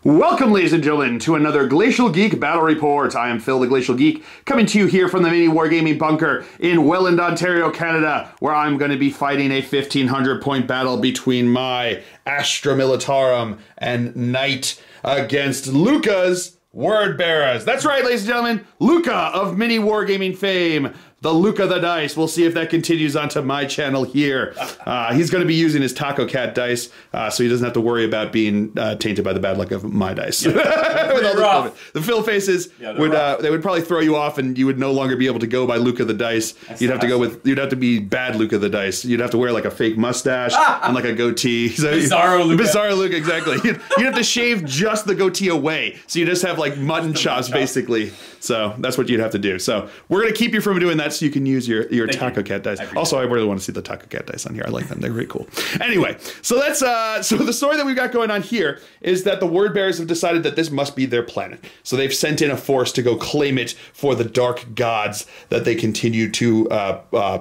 Welcome, ladies and gentlemen, to another Glacial Geek Battle Report. I am Phil, the Glacial Geek, coming to you here from the mini wargaming bunker in Welland, Ontario, Canada, where I'm going to be fighting a 1,500-point battle between my Astra Militarum and Knight against Luca's Word Bearers. That's right, ladies and gentlemen, Luca of mini wargaming fame. The Luca the Dice. We'll see if that continues onto my channel here. He's going to be using his Taco Cat dice, so he doesn't have to worry about being tainted by the bad luck of my dice. Yeah, the Phil faces they would probably throw you off, and you would no longer be able to go by Luca the Dice. You'd have to go with you'd have to be bad Luca the Dice. You'd have to wear like a fake mustache and like a goatee. So Bizarro Luca. Bizarro Luca, exactly. You'd have to shave just the goatee away, so you just have like mutton chops basically. So that's what you'd have to do. So we're gonna keep you from doing that, so you can use your Taco Cat dice. Also, I really want to see the Taco Cat dice on here. I like them. They're very cool. Anyway, so that's so the story that we've got going on here is that the Word Bearers have decided that this must be their planet. So they've sent in a force to go claim it for the dark gods that they continue to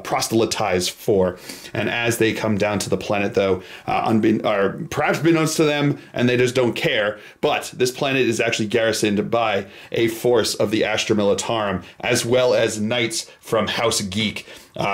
proselytize for. And as they come down to the planet, though, perhaps unbeknownst to them, and they just don't care, but this planet is actually garrisoned by a force of the Astra Militarum, as well as knights from House Geek,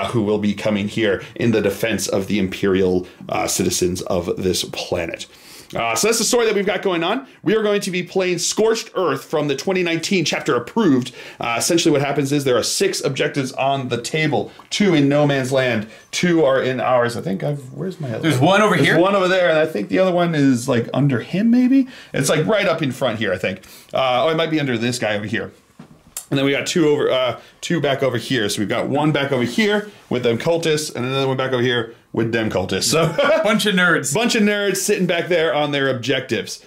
who will be coming here in the defense of the Imperial citizens of this planet. So that's the story that we've got going on. We are going to be playing Scorched Earth from the 2019 chapter approved. Essentially what happens is there are 6 objectives on the table. 2 in no man's land. 2 are in ours. I think where's my other There's one over here? There's one over there, and I think the other one is like under him maybe? It's like right up in front here, I think. Oh, it might be under this guy over here. And then we got 2 back over here. So we've got 1 back over here with them cultists, and another one back over here with them cultists. So bunch of nerds. Bunch of nerds sitting back there on their objectives.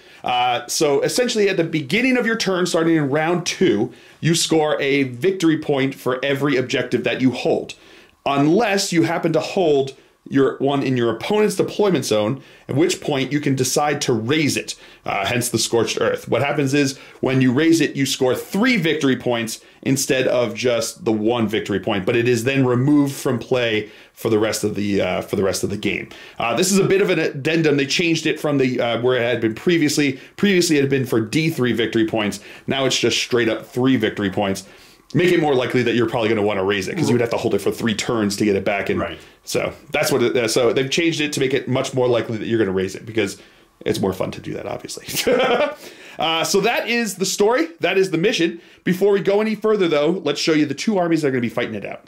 So essentially at the beginning of your turn, starting in round 2, you score a victory point for every objective that you hold. Unless you happen to hold one in your opponent's deployment zone, at which point you can decide to raise it, hence the Scorched Earth. What happens is when you raise it, you score 3 victory points instead of just the 1 victory point, but it is then removed from play for the rest of the game. This is a bit of an addendum. They changed it from the where it had been previously. Previously it had been for D3 victory points. Now it's just straight up 3 victory points. Make it more likely that you're probably going to want to raise it, because you would have to hold it for 3 turns to get it back. And right. So that's what it, so they've changed it to make it much more likely that you're going to raise it, because it's more fun to do that, obviously. So that is the story. That is the mission. Before we go any further, though, let's show you the 2 armies that are going to be fighting it out.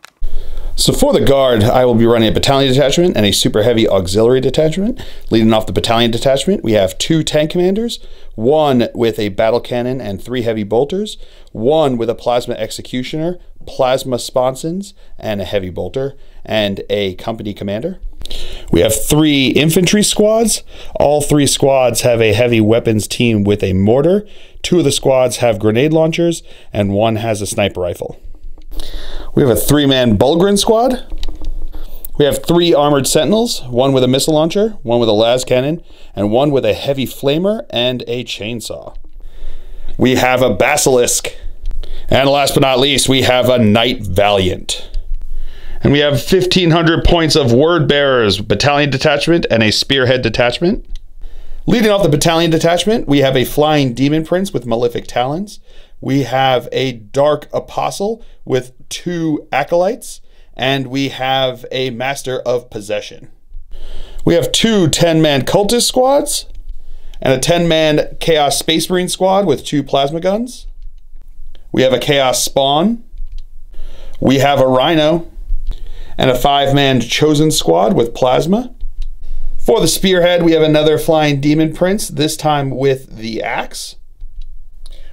So for the Guard, I will be running a Battalion Detachment and a Super Heavy Auxiliary Detachment. Leading off the Battalion Detachment, we have 2 Tank Commanders, 1 with a Battle Cannon and 3 Heavy Bolters, 1 with a Plasma Executioner, Plasma Sponsons, and a Heavy Bolter, and a Company Commander. We have 3 Infantry Squads. All 3 squads have a Heavy Weapons team with a Mortar. 2 of the squads have Grenade Launchers, and 1 has a Sniper Rifle. We have a 3-man Bulgrin squad. We have 3 armored sentinels, 1 with a missile launcher, 1 with a las cannon, and 1 with a heavy flamer and a chainsaw. We have a basilisk. And last but not least, we have a Knight Valiant. And we have 1,500 points of Word Bearers, Battalion Detachment, and a Spearhead Detachment. Leading off the Battalion Detachment, we have a Flying Demon Prince with Malefic Talons. We have a Dark Apostle with 2 Acolytes, and we have a Master of Possession. We have 2 10-man Cultist squads, and a 10-man Chaos Space Marine squad with 2 plasma guns. We have a Chaos Spawn. We have a Rhino, and a 5-man Chosen squad with plasma. For the Spearhead, we have another Flying Demon Prince, this time with the Axe.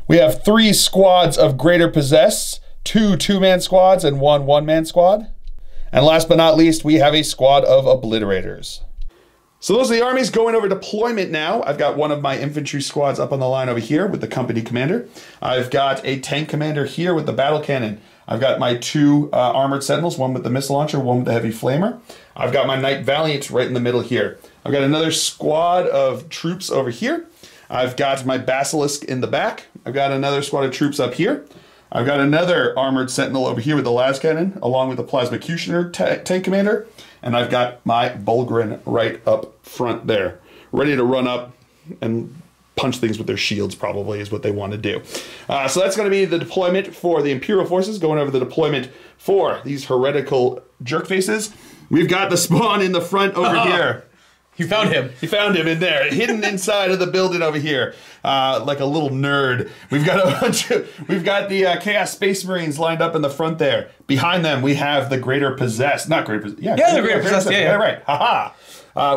We have 3 squads of Greater Possessed, 2 2-man squads, and 1 1-man squad. And last but not least, we have a squad of Obliterators. So those are the armies going over deployment now. I've got one of my infantry squads up on the line over here with the company commander. I've got a tank commander here with the battle cannon. I've got my 2 armored sentinels, 1 with the missile launcher, 1 with the heavy flamer. I've got my Knight Valiant right in the middle here. I've got another squad of troops over here. I've got my basilisk in the back. I've got another squad of troops up here. I've got another armored sentinel over here with the las cannon, along with the plasmacutioner tank commander. And I've got my Bulgrin right up front there, ready to run up and punch things with their shields, probably, is what they want to do. So that's going to be the deployment for the Imperial forces. Going over the deployment for these heretical jerk faces. We've got the spawn in the front over here. You found him. You found him in there, hidden inside of the building over here, like a little nerd. We've got we've got the Chaos Space Marines lined up in the front there. Behind them, we have the Greater Possessed, not Greater Possessed. Yeah, the Greater Possessed. Yeah, right. Haha.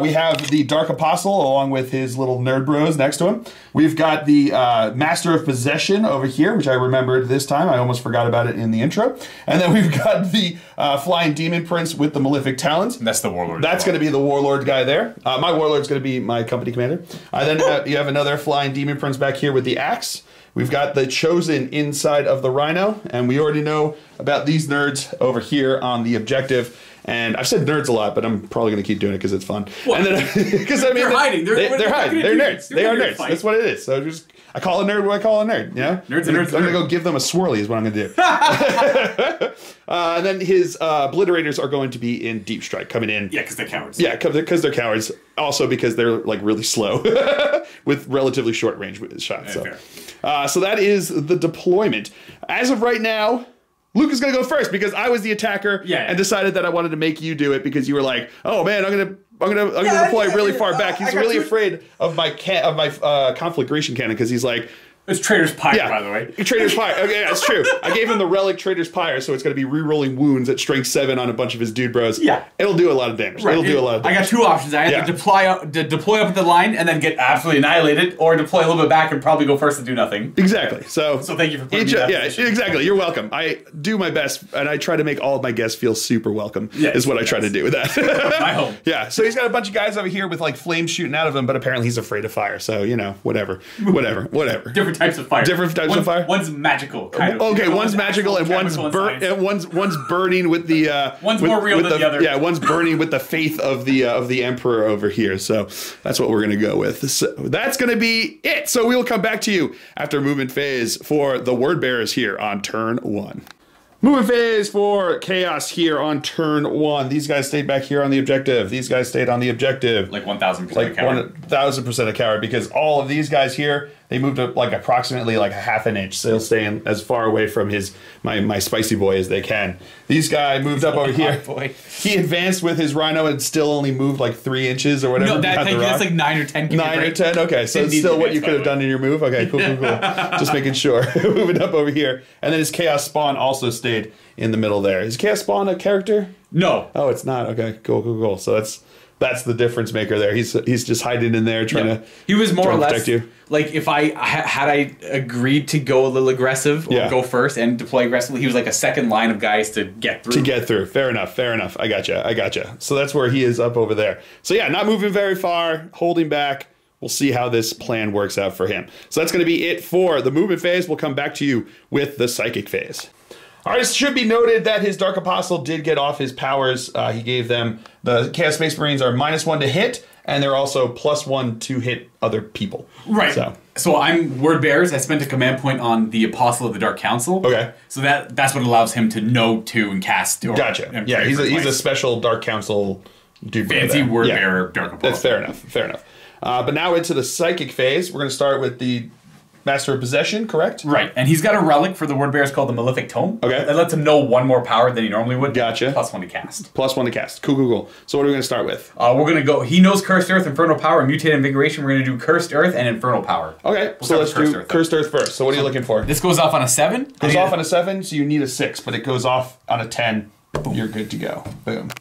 We have the Dark Apostle along with his little nerd bros next to him. We've got the Master of Possession over here, which I remembered this time. I almost forgot about it in the intro. And then we've got the Flying Demon Prince with the Malefic Talons. And that's the Warlord. That's going to be the Warlord guy there. My Warlord's going to be my company commander. Then you have another Flying Demon Prince back here with the axe. We've got the Chosen inside of the Rhino. And we already know about these nerds over here on the objective. And I've said nerds a lot, but I'm probably going to keep doing it because it's fun. Well, and then because I mean they're hiding. They're hiding. They're nerds. They are nerds. Fight. That's what it is. So I call a nerd what I call a nerd. You know, nerds. I'm going to go give them a swirly. Is what I'm going to do. And then his obliterators are going to be in deep strike coming in. Yeah, because they're cowards. Yeah, because they're cowards. Also because they're like really slow with relatively short range shots. So that is the deployment. As of right now, Luke is going to go first because I was the attacker and decided that I wanted to make you do it because you were like, "Oh man, I'm gonna deploy really far back." He's really afraid of my conflagration cannon because he's like, it's Traitor's Pyre, by the way. Traitor's Pyre. Okay, that's true. I gave him the relic Traitor's Pyre, so it's going to be re-rolling wounds at strength 7 on a bunch of his dude bros. Yeah. It'll do a lot of damage. Right. It'll do a lot of damage. I got two options. I have to deploy up the line and then get absolutely annihilated, or deploy a little bit back and probably go first and do nothing. Exactly. So thank you for putting me in that position. Exactly. You're welcome. I do my best, and I try to make all of my guests feel super welcome, is what I try to do with that. My home. Yeah. So he's got a bunch of guys over here with like flames shooting out of him, but apparently he's afraid of fire. So, you know, whatever. Different types of fire. Types of fire. One's magical, kind of. Okay, one's magical and one's burning with the one's more real than the other. Yeah, one's burning with the faith of the emperor over here. So that's what we're gonna go with. So that's gonna be it. So we will come back to you after movement phase for the word bearers here on turn 1. Movement phase for Chaos here on turn 1. These guys stayed back here on the objective. These guys stayed on the objective. Like 1,000% like a coward. 1,000% a coward because all of these guys here, they moved up like approximately like a half an inch. So they'll stay in as far away from my spicy boy as they can. These guy moved up over here. Boy. He advanced with his rhino and still only moved like 3 inches or whatever. No, that's like 9 or 10. 9 or 10? Okay, so it's still what you could have done in your move? Okay, cool. Just making sure. Moving up over here. And then his Chaos Spawn also stayed in the middle there. Is Chaos Spawn a character? No. Oh, it's not. Okay, cool. So that's the difference maker there. He's just hiding in there trying to. He was more or less you. Like if I had agreed to go a little aggressive or go first and deploy aggressively, he was like a second line of guys to get through. Fair enough. I gotcha. So that's where he is up over there. So yeah, not moving very far, holding back. We'll see how this plan works out for him. So that's going to be it for the movement phase. We'll come back to you with the psychic phase. All right, it should be noted that his Dark Apostle did get off his powers. He gave them, the Chaos Space Marines are -1 to hit, and they're also +1 to hit other people. Right. So I'm Word Bearers. I spent a command point on the Apostle of the Dark Council. Okay. So that's what allows him to know to and cast. Gotcha. Yeah, he's a special Dark Council dude. Fancy Word Bearer Dark Apostle. That's fair enough. But now into the psychic phase. We're going to start with the Master of Possession, correct? Right, and he's got a relic for the Word Bearers called the Malefic Tome. Okay. That lets him know 1 more power than he normally would. Gotcha. +1 to cast. +1 to cast. Cool. So what are we going to start with? We're going to go, he knows Cursed Earth, Infernal Power, and Mutated Invigoration. We're going to do Cursed Earth and Infernal Power. Okay, so let's do Cursed Earth first. So what are you looking for? This goes off on a 7. Goes off on a 7, so you need a 6, but it goes off on a 10. Boom. You're good to go. Boom.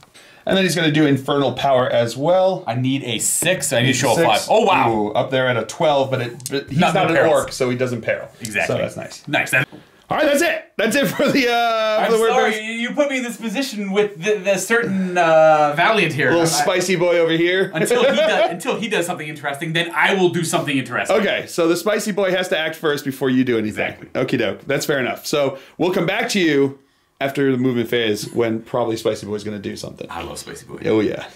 And then he's going to do Infernal Power as well. I need a 6. I need to show a 5. Oh, wow. Ooh, up there at a 12, but he's not an orc, so he doesn't peril. Exactly. So that's nice. Nice. All right, that's it. That's it for the I'm Word sorry, Bearers. you put me in this position with the certain Valiant here. Little spicy boy over here. Until he does something interesting, then I will do something interesting. Okay, so the spicy boy has to act first before you do anything. Exactly. Okie doke. That's fair enough. So we'll come back to you after the movement phase when probably Spicy Boy's going to do something. I love Spicy Boy. Oh, yeah.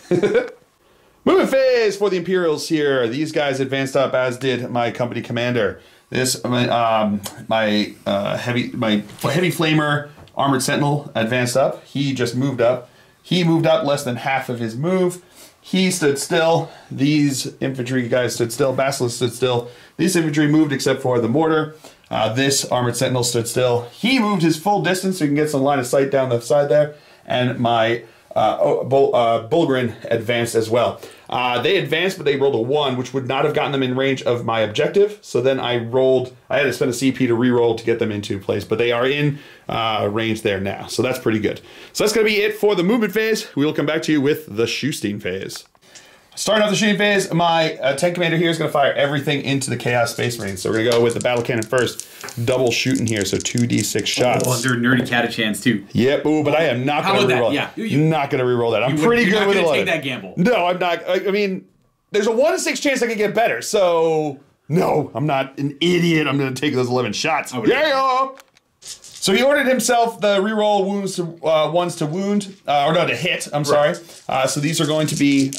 Movement phase for the Imperials here. These guys advanced up, as did my company commander. This, my heavy flamer armored sentinel advanced up. He just moved up. He moved up less than half of his move. He stood still. These infantry guys stood still. Basilisk stood still. These infantry moved except for the mortar. This armored sentinel stood still. He moved his full distance so you can get some line of sight down the side there. And my Bulgarin advanced as well. They advanced, but they rolled a 1, which would not have gotten them in range of my objective. So then I had to spend a CP to re-roll to get them into place, but they are in range there now. So that's pretty good. So that's going to be it for the movement phase. We will come back to you with the shooting phase. Starting off the shooting phase, my tank commander here is going to fire everything into the Chaos Space Marines. So we're going to go with the battle cannon first. Double shooting here, so 2d6 shots. Oh, they're nerdy catachans too. Yep, ooh, but I am not going to reroll that. Yeah, not going to reroll that. I'm pretty good with 11. You're not going to take that gamble. No, I'm not. I mean, there's a 1 in 6 chance I can get better. So, no, I'm not an idiot. I'm going to take those 11 shots. Yeah! So he ordered himself the reroll wounds to ones to wound, or no, to hit. I'm sorry. So these are going to be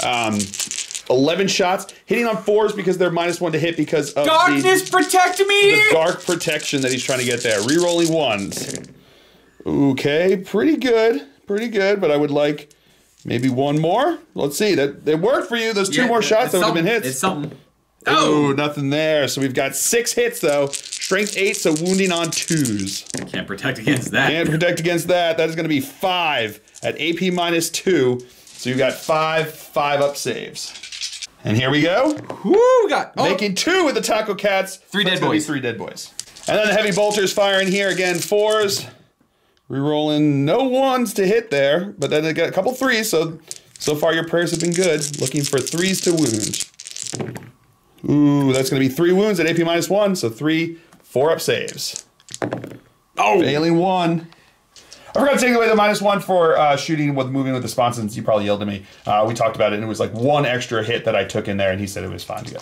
11 shots, hitting on 4s because they're -1 to hit because of darkness. Protect me. The dark protection that he's trying to get there. Rerolling 1s. Okay, pretty good, but I would like maybe 1 more. Let's see. That worked for you. Those 2 more shots that would have been hits. It's something. Oh, nothing there. So we've got 6 hits though. Strength 8, so wounding on 2s. Can't protect against that. Can't protect against that. That is going to be 5 at AP -2. So you've got 5 up saves. And here we go. Woo, we got making 2 with the Taco Cats. 3 dead boys. 3 dead boys. And then the heavy bolters firing here again. 4s. Rerolling no 1s to hit there, but then they got a couple 3s. So far your prayers have been good. Looking for 3s to wound. Ooh, that's going to be 3 wounds at AP -1. So 3 4-up saves. Oh! Failing 1. I forgot to take away the -1 for shooting with moving with the sponsons. You probably yelled at me. We talked about it, and it was like 1 extra hit that I took in there, and he said it was fine to go.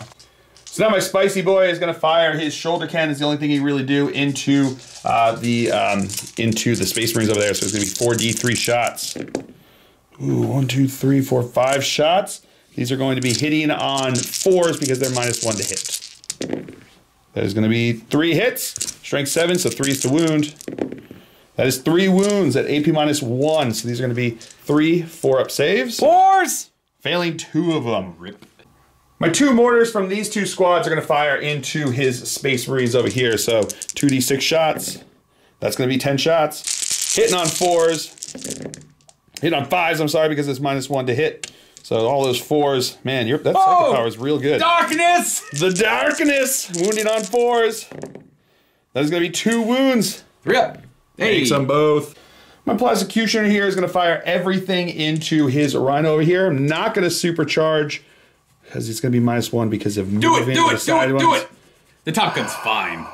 So now my spicy boy is going to fire his shoulder cannon. Is the only thing he really do into the Space Marines over there. So it's going to be 4d3 shots. Ooh, 1, 2, 3, 4, 5 shots. These are going to be hitting on 4s because they're -1 to hit. That is going to be 3 hits. Strength 7, so 3s to wound. That is 3 wounds at AP -1. So these are going to be 3 4-up saves. 4s! Failing 2 of them. Rip. My 2 mortars from these 2 squads are going to fire into his Space Marines over here. So 2d6 shots. That's going to be 10 shots. Hitting on 4s. Hitting on 5s, I'm sorry, because it's -1 to hit. So all those 4s, man, that psychic power is real good. Darkness! The darkness! Wounding on 4s. That is going to be 2 wounds. 3 up. Hey. Takes them both. My Prosecutioner here is going to fire everything into his Rhino over here. I'm not going to supercharge because it's going to be -1 because of moving do the side ones. Do it! The Top Gun's fine.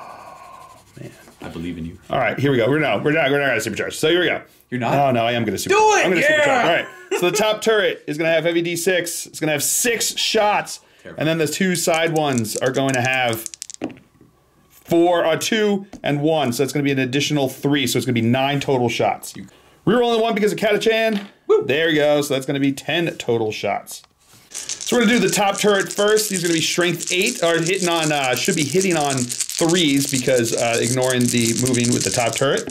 Man, I believe in you. All right, here we go. We're not going to supercharge. So here we go. You're not? Oh, no, I am going to supercharge. Do it! I'm going to supercharge. All right. So the top turret is going to have heavy D6. It's going to have 6 shots. Terrible. And then the 2 side ones are going to have 2 and 1. So it's going to be an additional 3. So it's going to be 9 total shots. Rerolling 1 because of Katachan. Woo. There we go. So that's going to be 10 total shots. So we're going to do the top turret first. He's going to be strength 8, or hitting on, should be hitting on 3s because ignoring the moving with the top turret.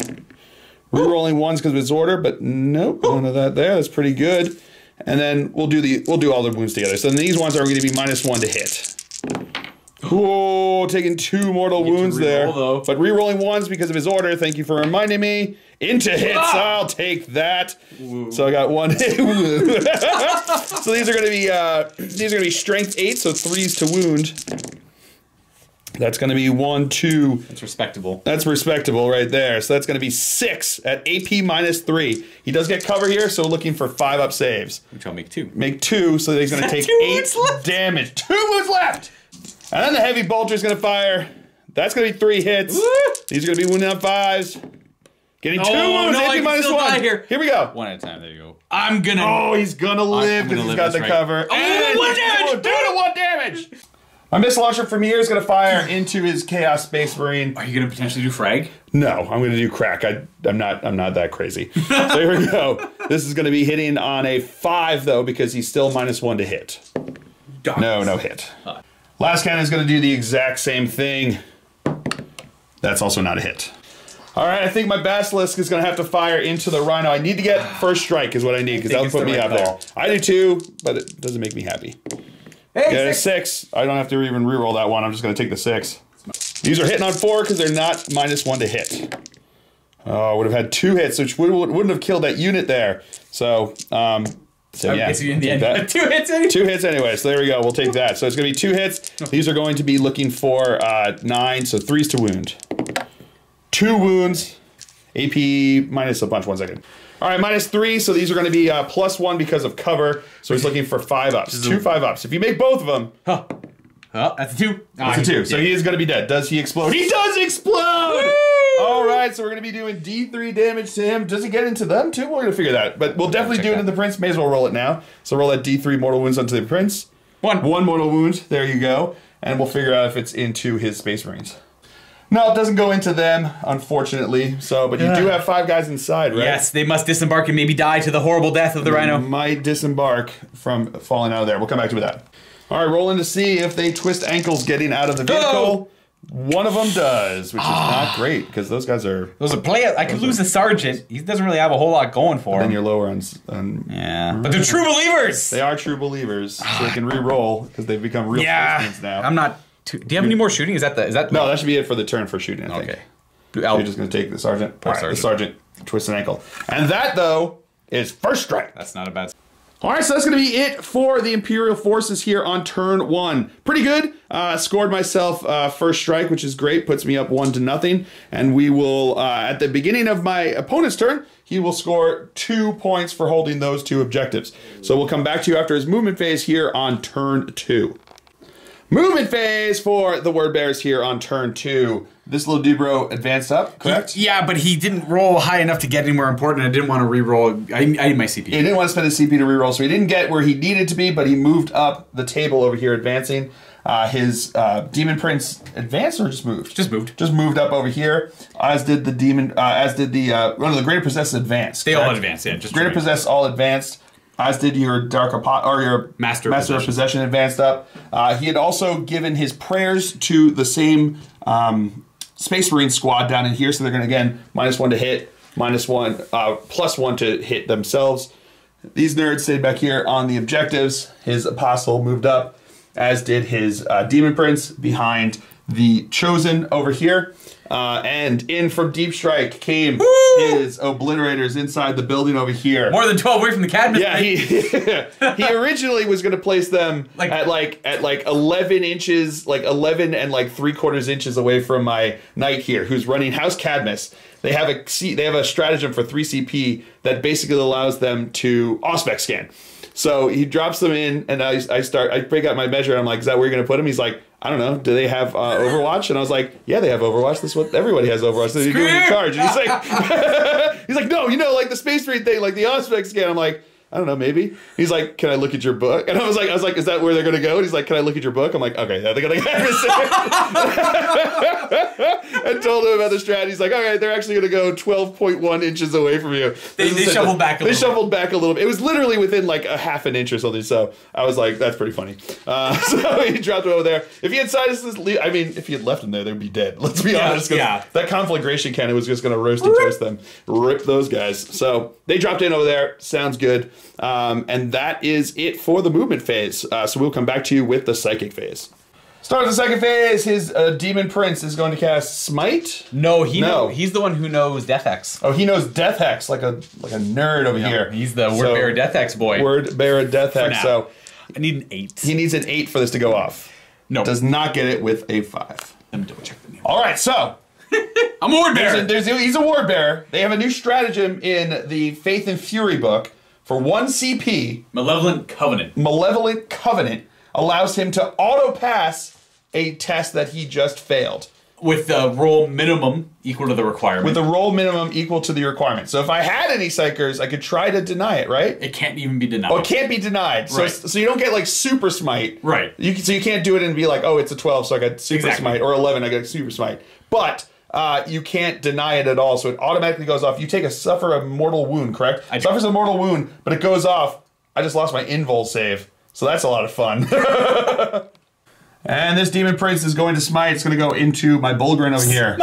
Rerolling 1s because of his order, but nope, none of that there. That's pretty good. And then we'll do all the wounds together. So then these ones are going to be -1 to hit. Whoa, taking 2 mortal wounds there. Though. But rerolling 1s because of his order. Thank you for reminding me. Into hits, I'll take that. Ooh. So I got 1 hit. So these are going to be strength 8, so 3s to wound. That's going to be 1, 2. That's respectable. That's respectable right there. So that's going to be 6 at AP -3. He does get cover here, so looking for 5-up saves. Which I'll make 2. Make 2, so he's going to take 8 damage. 2 wounds left! And then the heavy bolter is going to fire. That's going to be 3 hits. Woo! These are going to be wounding on 5s. Getting 2 wounds, AP -1. Here we go. 1 at a time, there you go. I'm going to... Oh, he's going to live because he's got the cover. Oh, 1 damage! 2 to 1 damage! My missile launcher from here is going to fire into his Chaos Space Marine. Are you going to potentially do frag? No, I'm going to do crack. I'm not that crazy. So here we go. This is going to be hitting on a 5 though because he's still -1 to hit. No hit. Last cannon is going to do the exact same thing. That's also not a hit. All right, I think my Basilisk is going to have to fire into the Rhino. I need to get first strike is what I need, because that would put me up there. I do too, but it doesn't make me happy. Hey, get a 6. I don't have to even reroll that one. I'm just going to take the 6. These are hitting on 4 because they're not -1 to hit. Oh, I would have had 2 hits, which wouldn't have killed that unit there. So, yeah. In the end, 2 hits anyway. 2 hits anyway, so there we go. We'll take that. So it's going to be 2 hits. These are going to be looking for 9, so 3's to wound. 2 wounds. AP minus a bunch. 1 second. All right, -3, so these are going to be +1 because of cover. So he's looking for 5-ups. 2 5-ups. If you make both of them... Oh, that's a 2. That's a 2. So he is going to be dead. Does he explode? He does explode! Woo! All right, so we're going to be doing D3 damage to him. Does he get into them too? We're going to figure that. But we'll definitely do it in the Prince. May as well roll it now. So roll that D3 mortal wounds onto the Prince. 1 mortal wound. There you go. And we'll figure out if it's into his Space Marines. No, it doesn't go into them, unfortunately. So, but you do have 5 guys inside, right? Yes, they must disembark and maybe die to the horrible death of the Rhino. Might disembark from falling out of there. We'll come back to that. All right, rolling to see if they twist ankles getting out of the vehicle. One of them does, which is not great because those guys are... Those are players. I could lose the sergeant. He doesn't really have a whole lot going for him. Then you're lower on... Yeah. But they're true believers. They are true believers, so they can re-roll because they've become real Christians now. I'm not... Do you have any more shooting? Is that No, that should be it for the turn for shooting, I think. Okay. So you're just going to take the sergeant. All right, the sergeant. Twist an ankle. And that, though, is first strike. That's not a bad... All right, so that's going to be it for the Imperial forces here on turn 1. Pretty good. Scored myself first strike, which is great. Puts me up 1-0. And we will, at the beginning of my opponent's turn, he will score 2 points for holding those 2 objectives. So we'll come back to you after his movement phase here on turn 2. Movement phase for the Word Bears here on turn 2. This little Dubro advanced up, correct? Yeah, but he didn't roll high enough to get anywhere important. I didn't want to re-roll. I need my CP. He didn't want to spend his CP to re-roll, so he didn't get where he needed to be, but he moved up the table over here, advancing. His Demon Prince advanced or just moved? Just moved. Just moved up over here, as did the Demon, one of the Greater Possessed advanced. They all advanced, yeah. Just Greater Possessed all advanced. As did your your Master of Possession advanced up. He had also given his prayers to the same Space Marine squad down in here, so they're going to, again, -1 to hit, +1 to hit themselves. These nerds stayed back here on the objectives. His Apostle moved up, as did his Demon Prince behind the Chosen over here. And in from Deep Strike came his Obliterators inside the building over here. More than 12 away from the Cadmus. Yeah, he originally was going to place them at like 11 inches, like 11 and like 3/4 inches away from my Knight here, who's running House Cadmus. They have a stratagem for 3 CP that basically allows them to Auspex scan. So he drops them in, and I break out my measure, and I'm like, is that where you're going to put them? He's like, I don't know. Do they have Overwatch? And I was like, yeah, they have Overwatch. That's what everybody has Overwatch. So you're doing in charge. And he's like, no, like the Space Marine thing, like the Auspex scan. I'm like, I don't know, maybe. He's like, can I look at your book? And I was like, is that where they're going to go? And he's like, can I look at your book? I'm like, okay, they're going to have I told him about the strat. He's like, all right, they're actually going to go 12.1 inches away from you. They shuffled back a little bit. They shuffled back a little bit. It was literally within like a half an inch or something. So I was like, that's pretty funny. So he dropped him over there. If he had if he had left him there, they'd be dead. Let's be honest. Yeah. That conflagration cannon was just going to roast and toast them. Rip those guys. So they dropped in over there. Sounds good. And that is it for the movement phase. So we'll come back to you with the psychic phase. Start with the second phase. His Demon Prince is going to cast Smite. No, he's the one who knows Death Hex. Oh, he knows Death Hex like a nerd over here. He's the Word Bearer Death Hex boy. Word Bearer Death Hex. So I need an 8. He needs an 8 for this to go off. No, does not get it with a 5. Let me double check the name. All right, so. I'm a Word Bearer. He's a Word Bearer. They have a new stratagem in the Faith and Fury book. For 1 CP, Malevolent Covenant allows him to auto-pass a test that he just failed. With the roll minimum equal to the requirement. With the roll minimum equal to the requirement. So if I had any Psychers, I could try to deny it, right? It can't even be denied. Oh, it can't be denied. Right. So you don't get like Super Smite. Right. So you can't do it and be like, oh, it's a 12, so I got Super Smite. Or 11, I got Super Smite. But... you can't deny it at all, so it automatically goes off. You suffer a mortal wound, correct? Suffers a mortal wound, but it goes off. I just lost my invul save, so that's a lot of fun. And this Demon Prince is going to smite. It's going to go into my Bulgrin over here.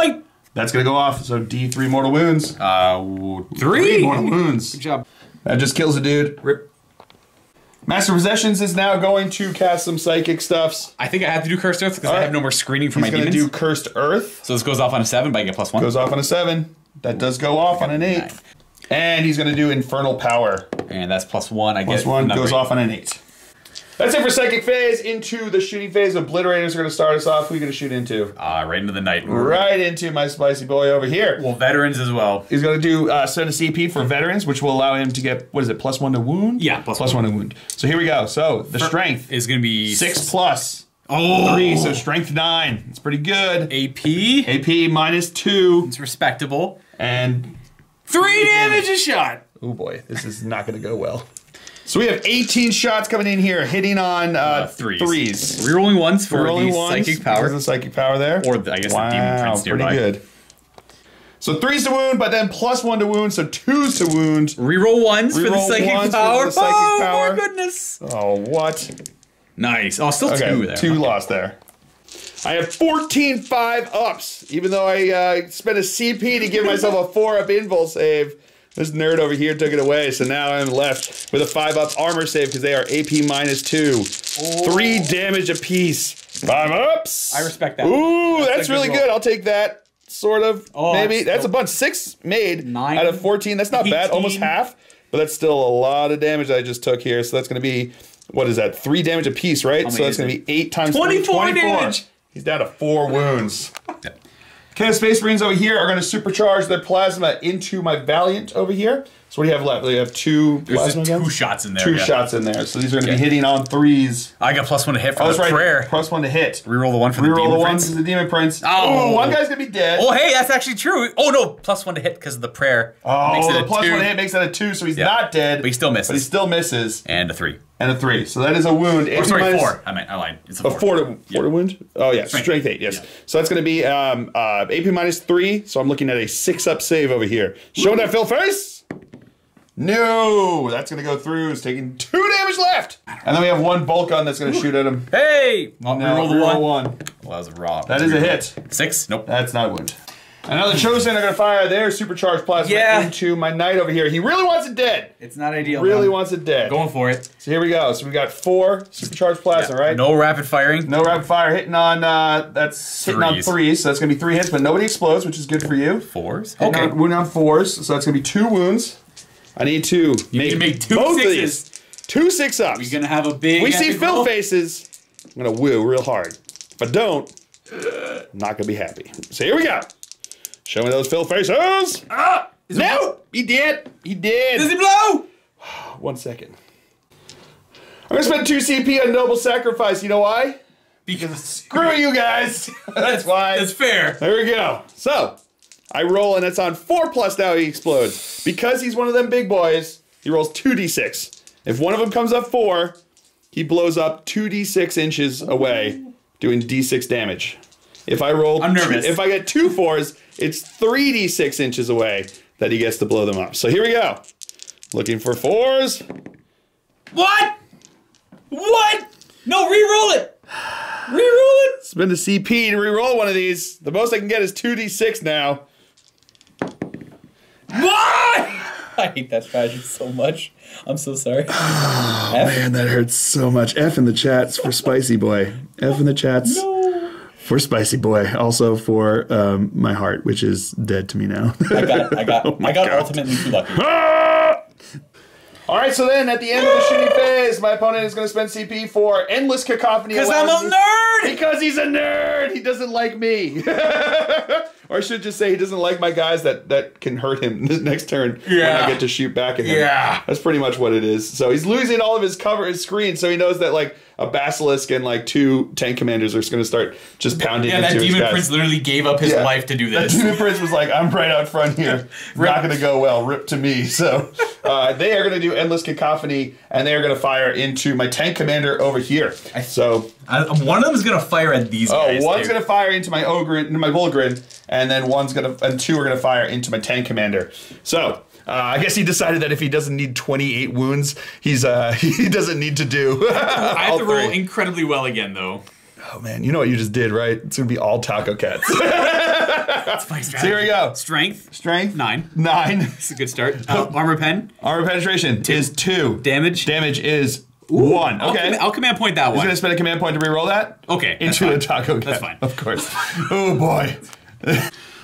That's going to go off. So D3 mortal wounds. 3 mortal wounds. Good job. That just kills a dude. Rip. Master Possessions is now going to cast some psychic stuffs. I think I have to do Cursed Earth because I have no more screening for my demons. He's going to do Cursed Earth. So this goes off on a 7, but I get +1. Goes off on a 7. That does go off on an 8. 9. And he's going to do Infernal Power. And that's +1. I get +1 goes off on an 8. That's it for Psychic Phase. Into the shooting phase. Obliterators are going to start us off. Who are you going to shoot into? Right into the Knight. Right into my spicy boy over here. Well, veterans as well. He's going to do send a CP for veterans, which will allow him to get, what is it, +1 to wound? Yeah, +1 to wound. So here we go. So the strength is going to be 6+. Oh, 3, so strength 9. It's pretty good. AP. AP -2. It's respectable. And 3 damage a shot. Oh boy, this is not going to go well. So we have 18 shots coming in here, hitting on threes. Rerolling ones for the psychic power. There's the psychic power there. Or I guess the demon prince nearby. Pretty good. So 3s to wound, but then +1 to wound, so 2s to wound. Reroll 1s for the psychic power. Oh, my goodness. Oh, what? Nice. Oh, still 2 there. 2 lost there. I have 14 5-ups, even though I spent a CP to give myself a 4-up invul save. This nerd over here took it away, so now I'm left with a 5-up armor save because they are AP -2. 3 damage apiece. 5-ups. I respect that. Ooh, that's really good. I'll take that. Sort of. Maybe. That's a bunch. 6 made 9 out of 14. That's not 18. Bad. Almost half. But that's still a lot of damage I just took here. So that's going to be, what is that? 3 damage apiece, right? So that's going to be 8 times 24 damage. He's down to 4 wounds. Okay, the Space Marines over here are going to supercharge their plasma into my Valiant over here. So what do you have left? We have 2 plasma guns? 2 shots in there. 2 shots in there. So these are going to be hitting on 3s. I got +1 to hit for the prayer. +1 to hit. Reroll the 1 for the demon prince. Reroll the 1 for the demon prince. Oh, one guy's going to be dead. Oh, hey, that's actually true. Oh, no, +1 to hit because of the prayer. Oh, the +1 to hit makes that a 2, so he's not dead. But he still misses. But he still misses. And a 3. And a 3. So that is a wound. Oh, sorry, 4. I lied. It's a 4. 4 to wound? Oh, yeah. Strength 8, yes. Yeah. So that's going to be AP -3. So I'm looking at a 6-up save over here. Show that Phil first. No, that's going to go through. It's taking 2 damage left. And then we have 1 bolt gun that's going to shoot at him. Hey! Well, reroll the 1. Well, that was a raw. That is a hit. 6? Nope. That's not a wound. And now the Chosen are going to fire their supercharged plasma into my Knight over here. He really wants it dead. It's not ideal. Really wants it dead. Going for it. So here we go. So we got 4 supercharged plasma, right? No rapid firing. No rapid fire. Hitting on, hitting on 3s. So that's going to be 3 hits, but nobody explodes, which is good for you. 4s? Okay. Wounding on 4s. So that's going to be 2 wounds. I need to make 2 both 6s. Of these. 2 6-ups. We're going to have a big... We see Phil faces. I'm going to woo real hard. If I don't, I'm not going to be happy. So here we go. Show me those Phil faces. No! He did. He did. Does he blow? 1 second. I'm going to spend 2 CP on Noble Sacrifice. You know why? Because screw you guys. That's why. That's fair. There we go. So... I roll, and it's on 4+ now he explodes. Because he's one of them big boys, he rolls 2d6. If one of them comes up 4, he blows up 2d6 inches away, doing d6 damage. If I roll... I'm nervous. If I get 2 4s, it's 3d6 inches away that he gets to blow them up. So here we go. Looking for 4s. What? What? No, re-roll it. Re-roll it. Spend a CP to re-roll one of these. The most I can get is 2d6 now. What? I hate that strategy so much. I'm so sorry. Oh, man, that hurts so much. F in the chats for Spicy Boy. F in the chats for Spicy Boy. Also for my heart, which is dead to me now. I got ultimately too lucky. All right, so then at the end of the shooting phase, my opponent is going to spend CP for Endless Cacophony. Because I'm a nerd! Because he's a nerd! He doesn't like me. Or I should just say he doesn't like my guys that can hurt him the next turn when I get to shoot back at him. Yeah. That's pretty much what it is. So he's losing all of his cover, his screen, so he knows that like a Basilisk and like 2 tank commanders are going to start just pounding into his guys. Yeah, that Demon Prince literally gave up his life to do this. That Demon Prince was like, I'm right out front here. Not going to go well. Rip to me. So they are going to do Endless Cacophony, and they are going to fire into my tank commander over here. So one of them is going to fire at these guys. Oh, one's going to fire into my Volgrin, and then 2 are going to fire into my tank commander. So I guess he decided that if he doesn't need 28 wounds, he doesn't need to do. I have to roll incredibly well again, though. Oh man, you know what you just did, right? It's gonna be all taco cats. That's my strategy. So here we go. Strength. 9. It's a good start. Armor pen. Armor penetration is 2. Damage. Damage is 1. Okay. I'll command point that one. He's gonna spend a command point to reroll that. Okay. Into a taco cat. That's fine. Of course. Oh boy.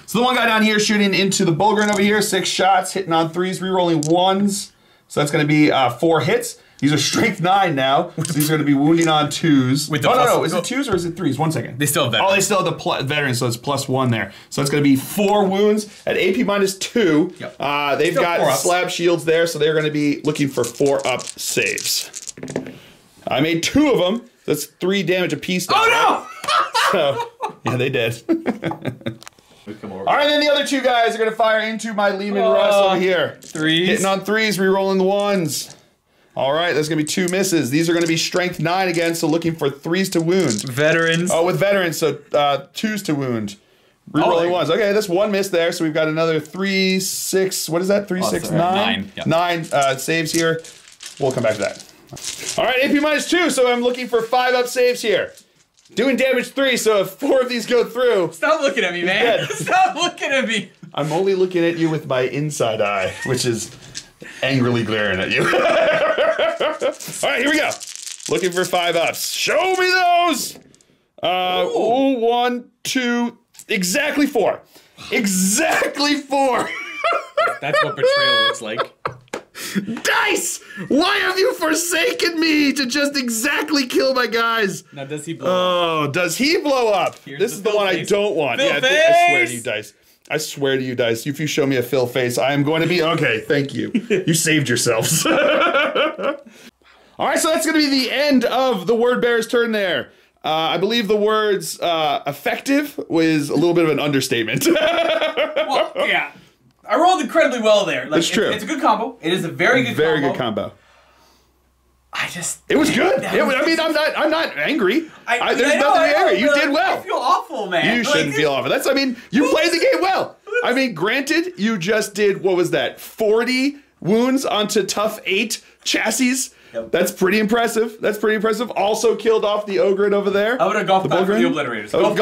So the one guy down here shooting into the Bulgrin over here, 6 shots, hitting on 3s, rerolling 1s. So that's going to be 4 hits. These are strength 9 now. So these are going to be wounding on 2s. With the no. Is it 2s or is it 3s? 1 second. They still have veterans. Oh, they still have the veterans, so it's +1 there. So it's going to be 4 wounds at AP -2. Yep. They've got slab shields there, so they're going to be looking for 4-up saves. I made 2 of them. That's 3 damage apiece. Oh no! So, yeah, they did. All right, then the other 2 guys are going to fire into my Lehman Russ over here. 3s. Hitting on 3s, rerolling the 1s. All right, there's going to be 2 misses. These are going to be strength 9 again, so looking for 3s to wound. Veterans. Oh, with veterans, so 2s to wound. Rerolling 1s. Okay, that's 1 miss there, so we've got another 3, 6, what is that? 3, 6, 9? 9 saves here. We'll come back to that. All right, AP -2, so I'm looking for 5-up saves here. Doing damage 3, so if 4 of these go through... Stop looking at me, man. Stop looking at me. I'm only looking at you with my inside eye, which is angrily glaring at you. All right, here we go. Looking for 5-ups. Show me those! 1, 2, exactly 4. Exactly 4. That's what betrayal looks like. Dice! Why have you forsaken me to just exactly kill my guys? Now, does he blow up? Oh, does he blow up? This is the one I don't want. Phil I swear to you, Dice. I swear to you, Dice. If you show me a Phil face, I am going to be... Okay, thank you. You saved yourselves. All right, so that's going to be the end of the word bearer's turn there. I believe the words effective was a little bit of an understatement. Well, yeah. I rolled incredibly well there. Like, it's true. It's a good combo. It is a very good combo. Very good combo. It was good. I mean, I'm not angry. There's nothing to be angry. You did well. I feel awful, man. You shouldn't feel awful. I mean, you played the game well. I mean, granted, you just did, what was that, 40 wounds onto tough 8 chassis. Yep. That's pretty impressive. Also killed off the Ogre over there. I would have golf clap for the Obliterators. Golf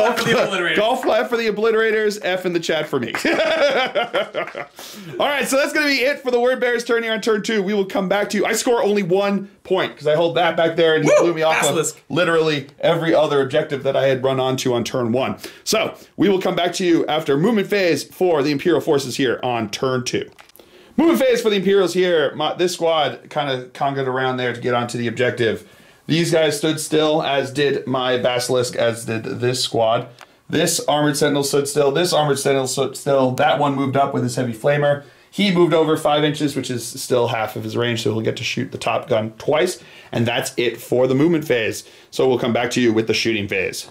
clap for the Obliterators. F in the chat for me. All right, so that's going to be it for the word bearer's turn here on turn 2. We will come back to you. I score only 1 point because I hold that back there and he blew me off of literally every other objective that I had run onto on turn 1. So we will come back to you after movement phase for the Imperial forces here on turn 2. Movement phase for the Imperials here. This squad kind of congaed around there to get onto the objective. These guys stood still, as did my Basilisk, as did this squad. This Armored Sentinel stood still. This Armored Sentinel stood still. That one moved up with his Heavy Flamer. He moved over 5 inches, which is still half of his range, so he'll get to shoot the top gun twice. And that's it for the movement phase. So we'll come back to you with the shooting phase.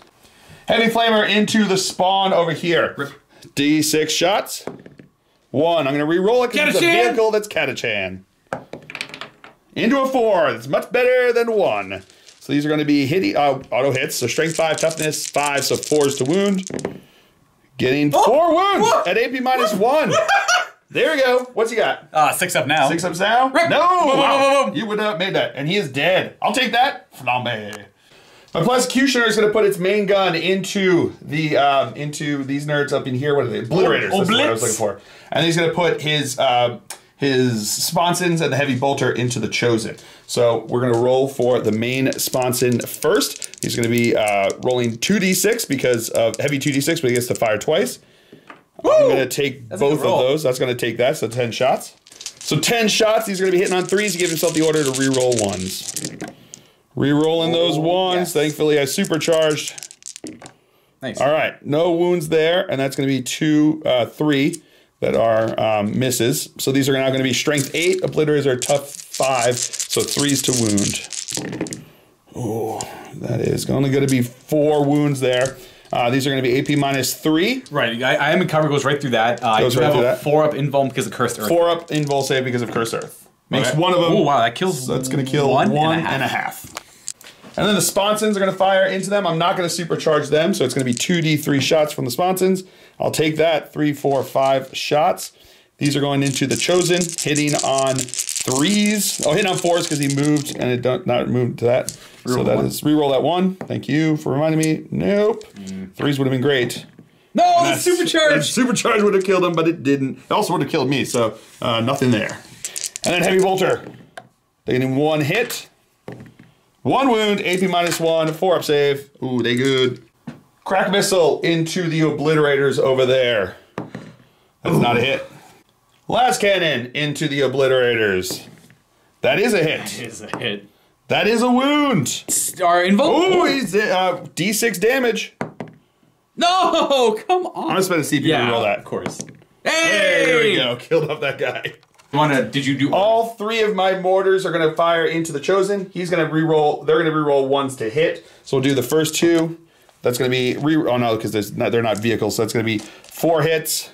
Heavy Flamer into the spawn over here. Rip. D6 shots. 1. I'm going to re-roll it because it's a vehicle that's Catachan. Into a 4. That's much better than 1. So these are going to be auto hits. So strength 5, toughness 5, so 4s to wound. Getting 4 wounds at AP -1. There we go. What's he got? 6 up now. 6 ups now? Rip. No! Wow. You would have made that. And he is dead. I'll take that. Flambe. My Prosecutioner is going to put its main gun into the into these nerds up in here. What are they? Obliterators. That's what I was looking for. And he's going to put his sponsons and the heavy bolter into the Chosen. So we're going to roll for the main sponson first. He's going to be rolling 2d6 because of heavy 2d6, but he gets to fire twice. Woo! I'm going to take both of those. That's going to take that. So 10 shots. So 10 shots. He's going to be hitting on 3s. He gives himself the order to re-roll 1s. Re-rolling those 1s. Yes. Thankfully, I supercharged. Nice. All right. No wounds there. And that's going to be 3 that are misses. So these are now going to be strength 8. Obliterators are tough 5. So 3s to wound. Oh, that is only going to be 4 wounds there. These are going to be AP -3. Right. I am in cover, goes right through that. I do have a 4-up invuln because of Cursed Earth. 4-up invuln save because of Cursed Earth. Makes one of them. Oh, wow. That kills. So that's going to kill 1.5. And then the sponsons are going to fire into them. I'm not going to supercharge them, so it's going to be 2d3 shots from the sponsons. I'll take that. 3, 4, 5 shots. These are going into the Chosen, hitting on 3s. Oh, hitting on 4s because he moved and it not moved to that. So that is reroll that 1. Thank you for reminding me. Nope. 3s would have been great. No, the supercharge. Supercharge would have killed him, but it didn't. It also would have killed me, so nothing there. And then Heavy Bolter. They're getting 1 hit. 1 wound, AP -1, 4-up save. Ooh, they good. Crack Missile into the Obliterators over there. That's not a hit. Las Cannon into the Obliterators. That is a hit. That is a hit. That is a wound. Star Invoke. Oh, he's D6 damage. No, come on. I'm gonna spend a CP to roll that. Of course. Hey, there we go. Killed off that guy. Did you do all 3 of my mortars are gonna fire into the Chosen. He's gonna reroll. They're gonna reroll 1s to hit. So we'll do the first 2. That's gonna be oh no, because they're not vehicles. So that's gonna be 4 hits,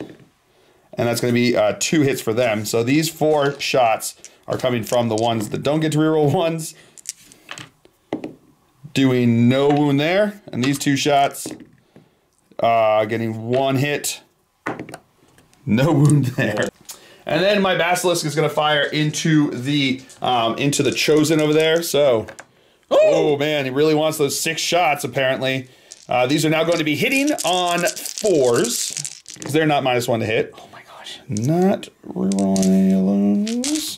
and that's gonna be 2 hits for them. So these 4 shots are coming from the ones that don't get to reroll 1s. Doing no wound there, and these 2 shots getting 1 hit, no wound there. And then my Basilisk is going to fire into the Chosen over there. So, oh man, he really wants those 6 shots apparently. These are now going to be hitting on 4s because they're not -1 to hit. Oh my gosh! Not rerolling any of those.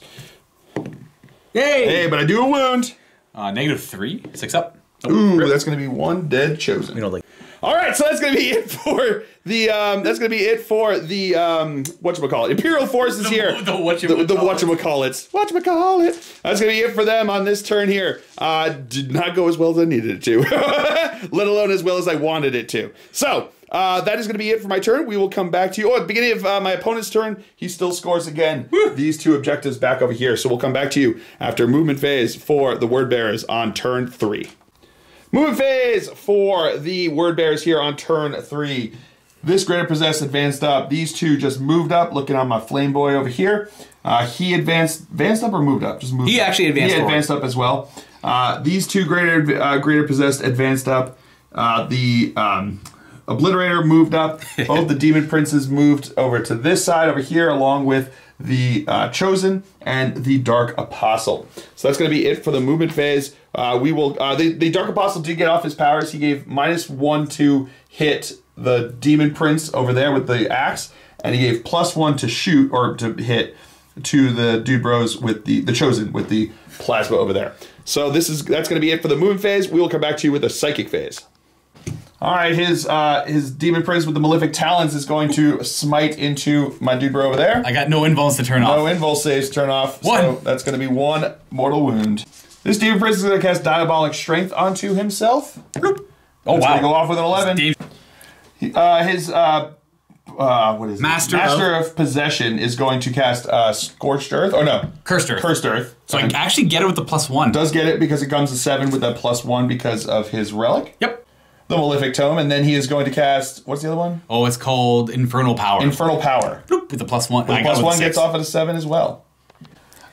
Yay! Hey, but I do a wound. -3, 6 up. Ooh, that's going to be 1 dead Chosen. We don't like. All right, so that's going to be it for the whatchamacallit, Imperial forces here. The whatchamacallits. That's going to be it for them on this turn here. Did not go as well as I needed it to, let alone as well as I wanted it to. So that is going to be it for my turn. We will come back to you. Oh, at the beginning of my opponent's turn, he still scores again. Woo! These 2 objectives back over here. So we'll come back to you after movement phase for the Word Bearers on turn 3. Movement phase for the Word Bearers here on turn 3. This Greater Possessed advanced up. These 2 just moved up. Looking on my Flame Boy over here. He advanced up or moved up? Just moved. He actually advanced. He advanced up as well. These 2 Greater Possessed advanced up. The Obliterator moved up. Both the Demon Princes moved over to this side over here, along with the Chosen and the Dark Apostle. So that's going to be it for the movement phase. We will. The Dark Apostle did get off his powers. He gave -1 to hit the Demon Prince over there with the axe, and he gave +1 to shoot or to hit to the Dude Bros with the Chosen with the plasma over there. So that's going to be it for the movement phase. We will come back to you with the psychic phase. All right, his Demon Prince with the Malefic Talons is going to smite into my Dude Bro over there. I got no invulns to turn off. No invul saves to turn off. 1. So that's going to be 1 mortal wound. This Demon Prince is going to cast Diabolic Strength onto himself. Oh, wow. Going to go off with an 11. What is it? Master of Possession is going to cast Scorched Earth. Oh, no. Cursed Earth. Cursed Earth. So I can actually get it with the +1. Does get it because it comes to 7 with that +1 because of his relic. Yep. The Malefic Tome, and then he is going to cast, what's the other one? Oh, it's called Infernal Power. Infernal Power. Bloop, with the +1. The +1 gets off at a 7 as well.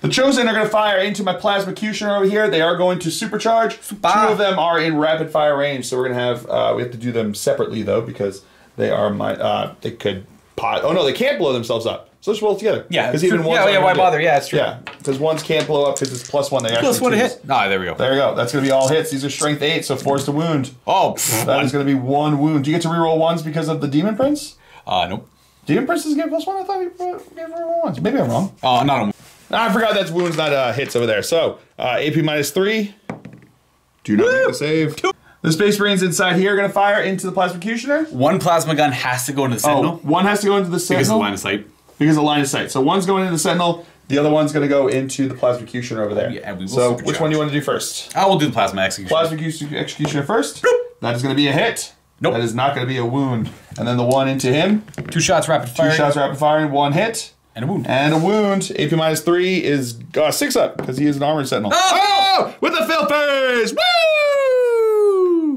The Chosen are going to fire into my Plasmacutioner over here. They are going to supercharge. 2 of them are in rapid fire range, so we're going to have, we have to do them separately though, because they are they could oh no, they can't blow themselves up. So let's roll together. Yeah, because even one's why bother? Yeah, it's true. Yeah, because ones can't blow up because it's +1. They actually +1 to hit. Ah, there we go. There we go. That's going to be all hits. These are strength 8, so force to wound. Oh, that is going to be 1 wound. Do you get to reroll 1s because of the Demon Prince? Nope. Demon Prince doesn't get +1. I thought he gave reroll 1s. Maybe I'm wrong. Oh, not on. I forgot that's wounds, not hits over there. So AP -3. Do not make the save. 2. The Space Marines inside here are going to fire into the Plasmacutioner. 1 plasma gun has to go into the Sentinel. 1 has to go into the Sentinel. Because of the line of sight. Because of line of sight. So 1's going into the Sentinel, the other one's going to go into the Plasmacutioner over there. Yeah, we will so which one do you want to do first? I will do the Plasma Executioner. Plasma Executioner first. Nope. That is going to be a hit. Nope. That is not going to be a wound. And then the 1 into him. 2 shots rapid fire. 2 shots rapid firing, 1 hit. And a wound. And a wound. AP -3 is 6 up because he is an armored Sentinel. Oh! With the Filth Phase! Woo!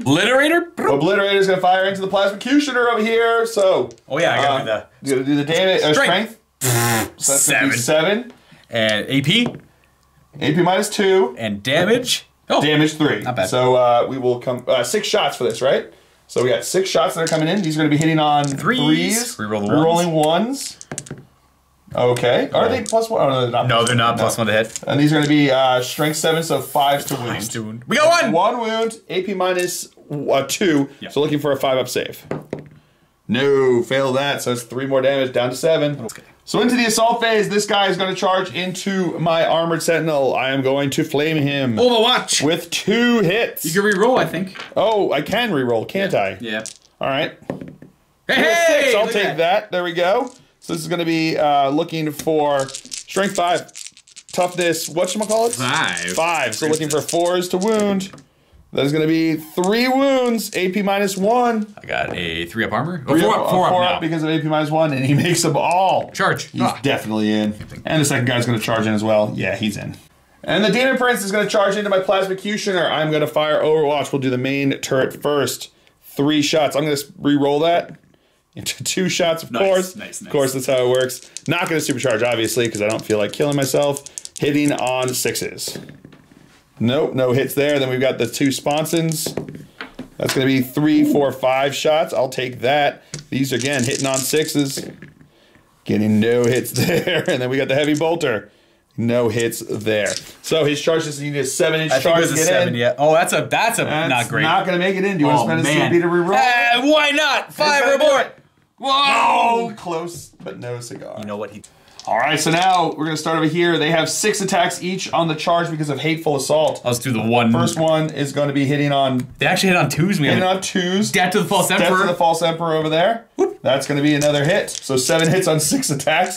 Obliterator? Obliterator is going to fire into the Plasmacutioner over here. So. Oh, yeah, I got to do that. You got to do the damage. Strength. So that's 7. 7. And AP. AP -2. And damage. Oh. Damage 3. Not bad. So we will come 6 shots for this, right? So we got 6 shots that are coming in. These are going to be hitting on 3s. Reroll the Rerolling 1s. Okay. Are they +1? Oh, no, they're not. No, they're not +1 to hit. And these are going to be strength 7, so 5s to wound. We got 1! 1 wound, AP minus 2, yep. So looking for a 5-up save. No, fail that, so it's 3 more damage, down to 7. Okay. So into the assault phase, this guy is going to charge into my armored sentinel. I am going to flame him. Overwatch! With 2 hits. You can reroll, I think. Oh, I can reroll, can't I? Yeah. All right. Hey! 6, I'll take that. There we go. So this is going to be looking for strength 5, toughness, whatchamacallit? 5. 5, so looking for 4s to wound. That is going to be 3 wounds, AP minus 1. I got a 3-up armor. 4 up because of AP minus 1, and he makes them all. Charge. He's definitely in. And the second guy's going to charge in as well. Yeah, he's in. And the Demon Prince is going to charge into my Plasmacutioner. I'm going to fire Overwatch. We'll do the main turret first. 3 shots. I'm going to re-roll that into 2 shots, of course. Nice. Of course, that's how it works. Not going to supercharge, obviously, because I don't feel like killing myself. Hitting on 6s. Nope, no hits there. Then we've got the 2 sponsons. That's going to be 3, 4, 5 shots. I'll take that. These, again, hitting on 6s. Getting no hits there. And then we got the Heavy Bolter. No hits there. So his charge is needed a 7-inch charge. I think it was a 7, yeah. Oh, that's not great. Not going to make it in. Do you want to spend a CP to reroll? Why not? 5 or more. Whoa! No, close, but no cigar. You know what he... All right, so now we're going to start over here. They have 6 attacks each on the charge because of Hateful Assault. Let's do the one. First one is going to be hitting on... They actually hit on 2s. Hitting on 2s. Death to the False Emperor. Death to the False Emperor over there. Whoop. That's going to be another hit. So 7 hits on 6 attacks.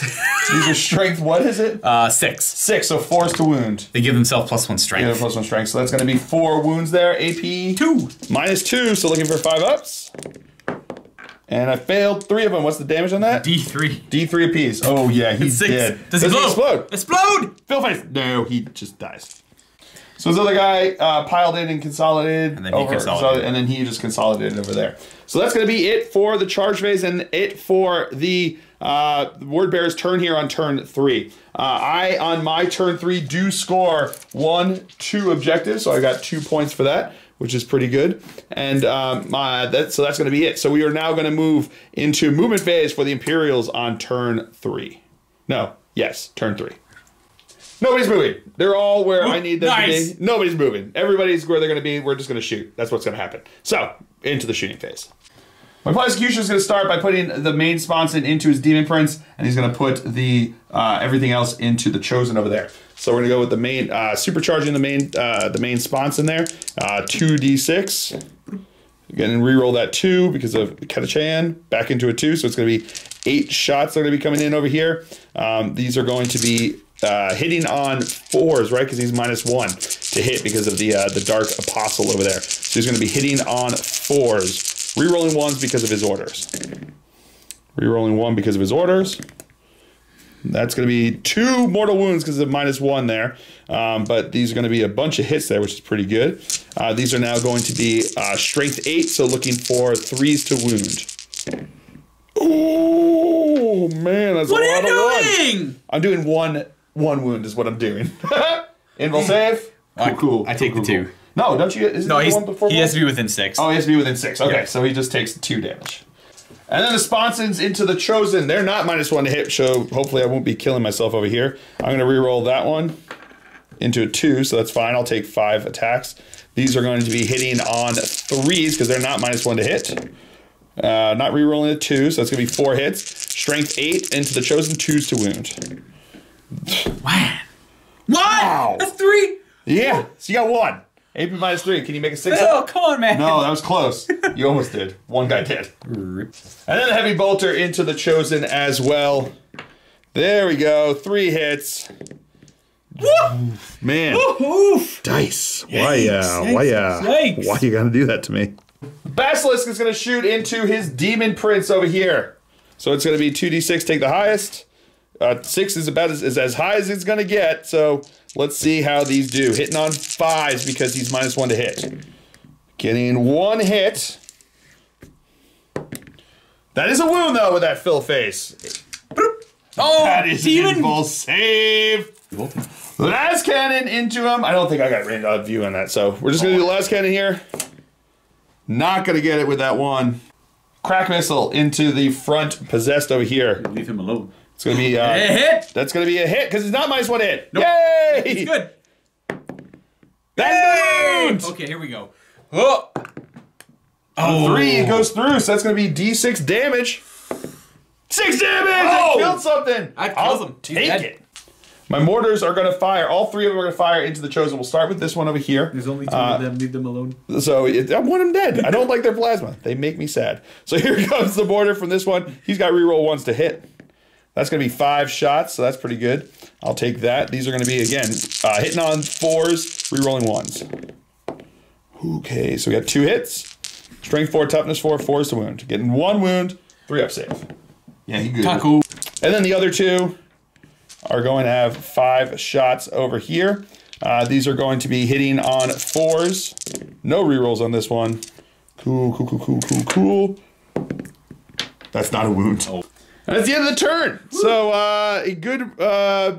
These are strength, what is it? 6. 6, so 4s to wound. They give themselves +1 strength. Yeah, +1 strength. So that's going to be 4 wounds there. AP 2. Minus 2, so looking for 5-ups. And I failed 3 of them. What's the damage on that? D3. D3 apiece. Oh, yeah, he's dead. Does he explode? Explode! Fill face. No, he just dies. So this other guy piled in and consolidated. And then he consolidated. And then he just consolidated over there. So that's going to be it for the charge phase and it for the Word Bearer's turn here on turn 3. I, on my turn 3, do score 1, 2 objectives. So I got 2 points for that, which is pretty good. And so that's going to be it. So we are now going to move into movement phase for the Imperials on turn 3. No, yes, turn 3. Nobody's moving. They're all where I need them to be. Nobody's moving. Everybody's where they're going to be. We're just going to shoot. That's what's going to happen. So, into the shooting phase. My Prosecution is going to start by putting the main sponson into his Demon Prince, and he's going to put the everything else into the Chosen over there. So we're going to go with the main, supercharging the main sponson there. 2d6. Again, reroll that 2 because of Katachan. Back into a 2, so it's going to be 8 shots that are going to be coming in over here. These are going to be hitting on 4s, right? Because he's -1 to hit because of the Dark Apostle over there. So he's going to be hitting on 4s. Rerolling 1s because of his orders. Rerolling 1 because of his orders. That's going to be 2 mortal wounds because of -1 there. But these are going to be a bunch of hits there, which is pretty good. These are now going to be strength 8, so looking for 3s to wound. Oh, man, that's a lot of ones. What are you doing? I'm doing one wound is what I'm doing. Invul save. Cool. I take the 2. Cool. No, don't you? Isn't the one before he has to be within 6. Oh, he has to be within 6. Okay, yeah. So he just takes 2 damage. And then the sponsons into the Chosen. They're not -1 to hit, so hopefully I won't be killing myself over here. I'm going to reroll that one into a 2, so that's fine. I'll take 5 attacks. These are going to be hitting on 3s because they're not -1 to hit. Not rerolling a 2, so that's going to be 4 hits. Strength 8 into the Chosen, 2s to wound. Wow. Wow. That's 3. Yeah, so you got 1. AP -3. Can you make a 6? Oh, come on, man. No, that was close. You almost did. One guy did. And then the Heavy Bolter into the Chosen as well. There we go. 3 hits. Woof. Man. Oof. Dice. Why you gotta do that to me? Basilisk is gonna shoot into his Demon Prince over here. So it's gonna be 2d6, take the highest. 6 is about as high as it's gonna get, so let's see how these do. Hitting on 5s because he's -1 to hit. Getting 1 hit. That is a wound though with that fill face. Oh, that is an invul save. Last cannon into him. I don't think I got range of view on that, so we're just gonna do the last cannon here. Not gonna get it with that one. Crack missile into the front possessed over here. Leave him alone. It's going to be a hit. That's going to be a hit because it's not -1 hit. Nope. Yay! It's good. That's okay, here we go. Oh. On 3, it goes through, so that's going to be D6 damage. 6 damage! I killed something! I'll take it. My mortars are going to fire. All 3 of them are going to fire into the Chosen. We'll start with this one over here. There's only 2 of them. Leave them alone. So I want them dead. I don't like their plasma. They make me sad. So here comes the mortar from this one. He's got reroll 1s to hit. That's going to be 5 shots, so that's pretty good. I'll take that. These are going to be, again, hitting on 4s, rerolling 1s. Okay, so we got 2 hits. Strength 4, toughness 4, 4s to wound. Getting 1 wound, 3 up save. Yeah, he good. Taku. And then the other 2 are going to have 5 shots over here. These are going to be hitting on 4s. No rerolls on this one. Cool. That's not a wound. Oh. And that's the end of the turn. So,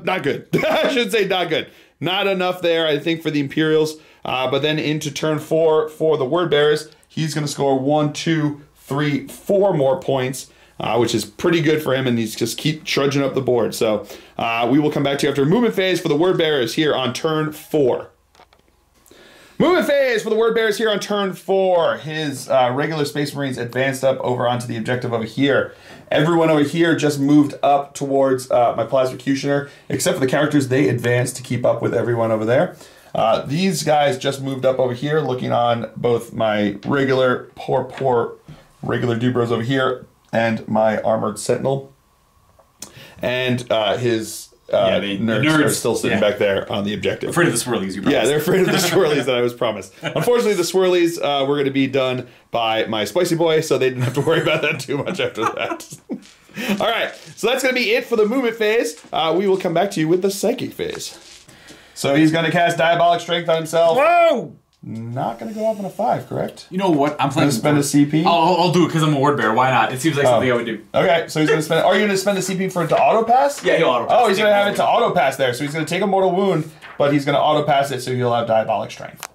not good. I should say not good. Not enough there, I think, for the Imperials. But then into turn 4 for the Word Bearers, he's going to score 1, 2, 3, 4 more points, which is pretty good for him, and he's just keep trudging up the board. So we will come back to you after movement phase for the Word Bearers here on turn 4. Movement phase for the Word Bearers here on turn 4. His regular Space Marines advanced up over onto the objective over here. Everyone over here just moved up towards my Plasmacutioner, except for the characters. They advanced to keep up with everyone over there. These guys just moved up over here, looking on both my regular, poor regular Dubros over here, and my Armored Sentinel. And his nerds are still sitting back there on the objective. Afraid of the swirlies, you promised. Yeah, they're afraid of the swirlies that I was promised. Unfortunately, the swirlies were going to be done by my Spicy Boy, so they didn't have to worry about that too much after that. All right, so that's going to be it for the movement phase. We will come back to you with the psychic phase. So he's going to cast Diabolic Strength on himself. Whoa! Not going to go up on a 5, correct? You know what? I'm playing. Spend a CP. I'll do it because I'm a Word Bearer. Why not? It seems like something I would do. Okay, so he's going to spend. Are you going to spend the CP for it to auto pass? Yeah, he'll auto pass. Oh, he's going to have it to auto pass there. So he's going to take a mortal wound, but he's going to auto pass it, so he'll have Diabolic Strength.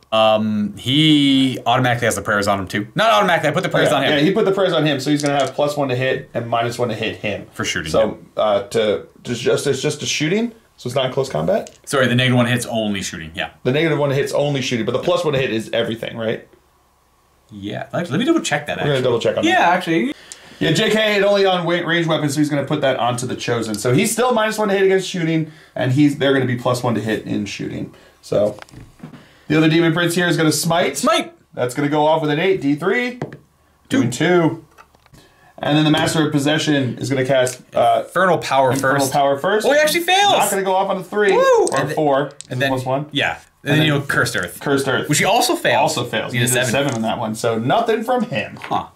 He automatically has the prayers on him too. Not automatically. I put the prayers on him. Yeah, he put the prayers on him, so he's going to have +1 to hit and -1 to hit him for shooting. So it's just a shooting. So it's not in close combat? Sorry, the -1 hits only shooting, yeah. The -1 hits only shooting, but the +1 to hit is everything, right? Yeah. Let me double check that, We're going to double check on that. Yeah, actually. Yeah, JK, only on range weapons, so he's going to put that onto the Chosen. So he's still -1 to hit against shooting, and they're going to be +1 to hit in shooting. So the other Demon Prince here is going to smite. Smite! That's going to go off with an 8, D3. Doing 2. And then the Master of Possession is going to cast Infernal Power first. Oh, he actually fails! Not going to go off on a 3 Woo! or 4. And then +1. Yeah. And then Cursed Earth. Cursed Earth. Which he also fails. He did 7 on that one. So nothing from him. Huh.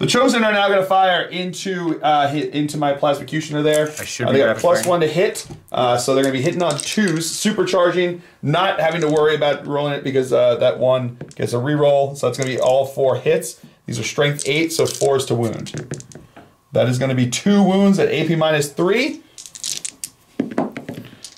The Chosen are now going to fire into my Plasmacutioner there. They got +1 to hit, so they're going to be hitting on 2s, supercharging, not having to worry about rolling it because that one gets a reroll. So it's going to be all 4 hits. These are strength 8, so 4s to wound. That is going to be 2 wounds at AP -3.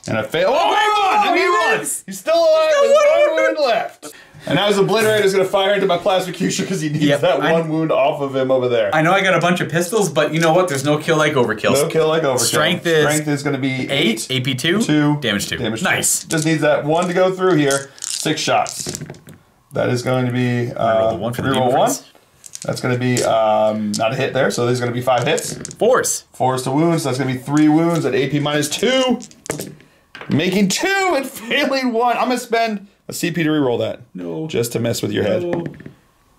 And a fail. Oh my God! He runs! He's still alive with 1 wound left. And now his Obliterator is going to fire into my Plasmacutioner because he needs that 1 wound off of him over there. I know I got a bunch of pistols, but you know what? There's no kill like overkill. No kill like overkill. Strength is going to be 8, AP 2, damage 2. Nice. Just needs that 1 to go through here. 6 shots. That is going to be reroll 1 for the Demon Prince. That's going to be not a hit there, so there's going to be 5 hits. 4s to wounds, so that's going to be 3 wounds at AP -2. Making 2 and failing 1. I'm going to spend a CP to reroll that. No. Just to mess with your head.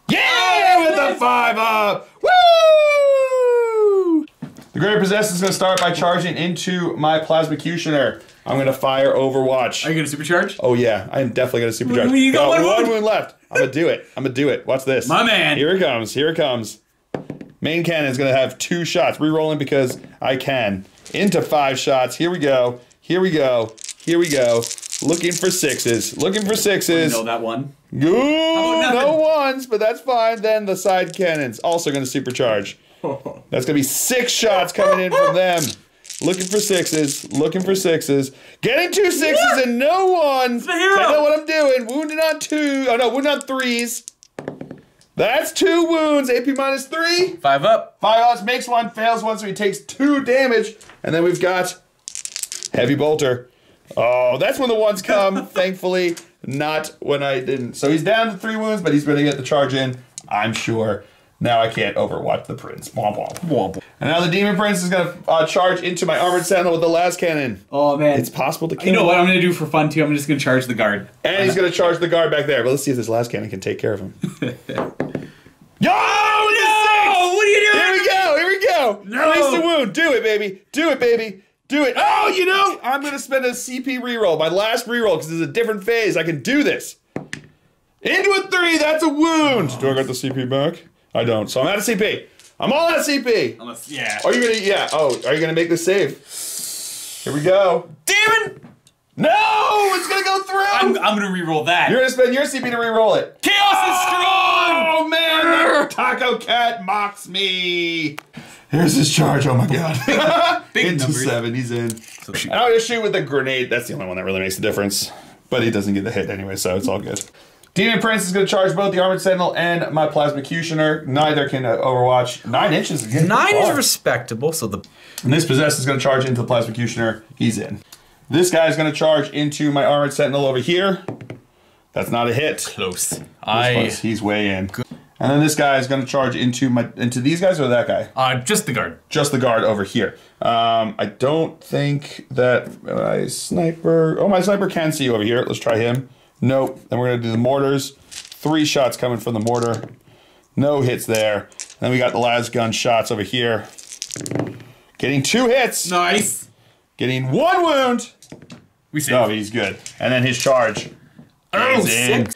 Yeah! With the 5 up! Woo! The Greater Possessed is going to start by charging into my Plasmacutioner. I'm going to fire Overwatch. Are you going to supercharge? Oh, yeah. I am definitely going to supercharge. You got 1 wound left. I'm going to do it. I'm going to do it. Watch this. My man. Here it comes. Here it comes. Main cannon is going to have 2 shots. Rerolling because I can. Into 5 shots. Here we go. Here we go. Here we go. Looking for 6s. Looking for 6s. You know that one? Ooh, no 1s, but that's fine. Then the side cannons also going to supercharge. That's going to be 6 shots coming in from them. Looking for 6s. Looking for 6s. Getting 2 6s and no 1s. The hero. I know what I'm doing. Wounded on 2. Oh no, wounded on 3s. That's 2 wounds. AP -3. 5 up. 5 ups, makes 1, fails 1, so he takes 2 damage. And then we've got Heavy Bolter. Oh, that's when the ones come, thankfully. Not when I didn't. So he's down to 3 wounds, but he's going to get the charge in, I'm sure. Now I can't overwatch the prince. Womp womp. Womp. And now the demon prince is going to charge into my armored sentinel with the las cannon. Oh, man. It's possible to kill him. You know what I'm going to do for fun, too? I'm just going to charge the guard. And he's going to charge the guard back there. But let's see if this las cannon can take care of him. Yo! No! What are you doing? Here we go. Here we go. No. Place the wound. Do it, baby. Do it, baby. Do it. Oh, you know, I'm going to spend a CP reroll, my last reroll, because it's a different phase. I can do this. Into a 3. That's a wound. Do I get the CP back? I don't. So I'm out of CP. I'm all out of CP. Unless, yeah. Are you going to, yeah. Oh, are you going to make the save? Here we go. Demon! No! It's going to go through. I'm going to reroll that. You're going to spend your CP to reroll it. Chaos is strong! Oh, man. Taco Cat mocks me. Here's his charge. Oh my god. Big into numbers. 7. He's in. So I'll just shoot with the grenade. That's the only one that really makes a difference. But he doesn't get the hit anyway, so it's all good. Demon Prince is going to charge both the Armored Sentinel and my Plasmacutioner. Neither can overwatch. 9 inches again. 9 is respectable. So and this Possessed is going to charge into the Plasmacutioner. He's in. This guy is going to charge into my Armored Sentinel over here. That's not a hit. Close. He's way in. Good. And then this guy is going to charge into these guys or that guy? Just the guard. Just the guard over here. I don't think that my sniper... Oh, my sniper can see you over here. Let's try him. Nope. Then we're going to do the mortars. 3 shots coming from the mortar. No hits there. Then we got the las gun shots over here. Getting 2 hits. Nice. Getting 1 wound. We saved. No, he's good. And then his charge. Oh, he's in.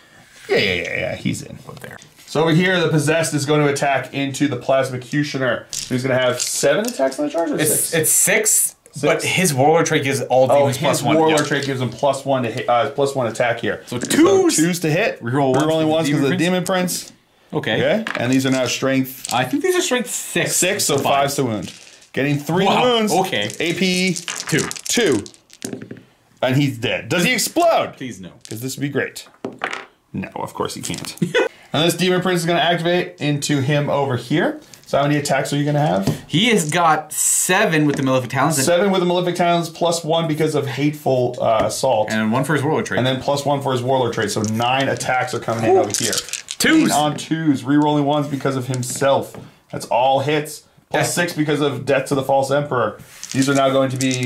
Yeah. He's in. Put there. So over here, the Possessed is going to attack into the Plasmacutioner. He's going to have 7 attacks on the charge, or 6? It's 6, but his Warlord trait gives all demons +1. His Warlord trait gives him +1 to hit, +1 attack here. So 2s. So 2s to hit. Rerolling ones because of the Demon Prince. Okay. And these are now strength. I think these are strength 6. 6, so 5's to wound. Getting 3 wounds. Okay. AP 2. And he's dead. Does he explode? Please no. Because this would be great. No, of course he can't. And this Demon Prince is going to activate into him over here. So how many attacks are you going to have? He has got 7 with the Malefic Talons. 7 with the Malefic Talons, +1 because of Hateful Assault. And 1 for his Warlord trait. And then +1 for his Warlord trait. So 9 attacks are coming in over here. 2s. On 2s. Rerolling 1s because of himself. That's all hits. +6 because of Death to the False Emperor. These are now going to be...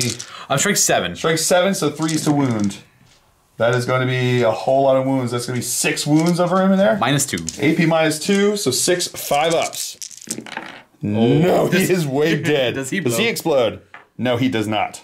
strength 7. Strength 7, so 3s to wound. That is going to be a whole lot of wounds. That's going to be 6 wounds over him in there. -2. AP -2, so 6 5-ups. No, he is way dead. Does he explode? No, he does not.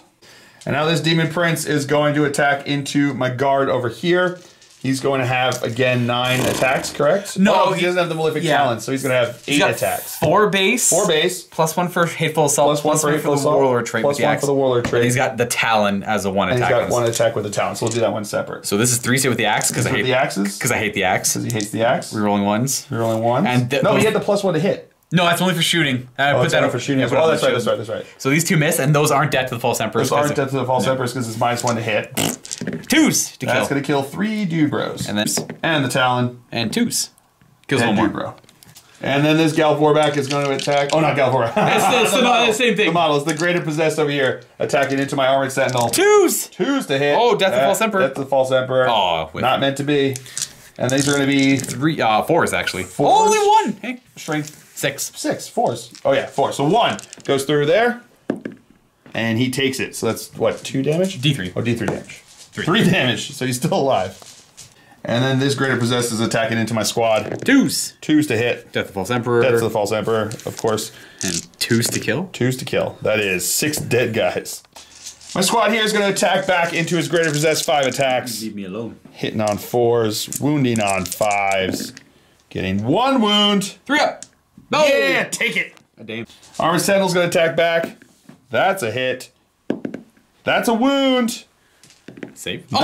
And now this Demon Prince is going to attack into my guard over here. He's going to have, again, 9 attacks, correct? No, he doesn't have the Malefic Talons, so he's going to have 8 attacks. 4 base. 4 base. +1 for Hateful Assault. +1 for Hateful Assault. Warlord trait with the +1 for the Warlord trait. And he's got the Talon as a 1 attack. And he's got 1 attack with the Talon, so we'll do that one separate. So this is 3 with the axe because I hate the axes. Because I hate the axe. Because he hates the axe. Rerolling 1s. Rerolling 1s. And no, he had the +1 to hit. No, that's only for shooting. Put that for shooting. Oh, that's right. So these 2 miss, and those aren't Death to the False Emperor. Those aren't Death to the False Emperor because it's -1 to hit. 2s to kill. That's going to kill 3 dude bros. And then the Talon. And 2s. Kills 1 more. Bro. And then this Galvorback is going to attack. Oh, not Galvorback. That's the same thing. The model is the Greater Possessed over here, attacking into my Armored Sentinel. 2s! 2s to hit. Oh, Death to the False Emperor. Death to the False Emperor. Oh, not meant to be. And these are going to be 4s actually. 4s. Only 1. Hey. Strength 6. 4s. Oh yeah, 4. So 1 goes through there, and he takes it. So that's what, 2 damage? D3. Oh, D3 damage. 3 damage. So he's still alive. And then this Greater Possessed is attacking into my squad. 2s. 2s to hit. Death to the False Emperor. Death to the False Emperor, of course. And 2s to kill. 2s to kill. That is 6 dead guys. My squad here is going to attack back into his Greater Possessed. 5 attacks. Leave me alone. Hitting on 4s, wounding on 5s, getting 1 wound. 3 up. No. Yeah, take it. Armored Sentinel's going to attack back. That's a hit. That's a wound. Save. No,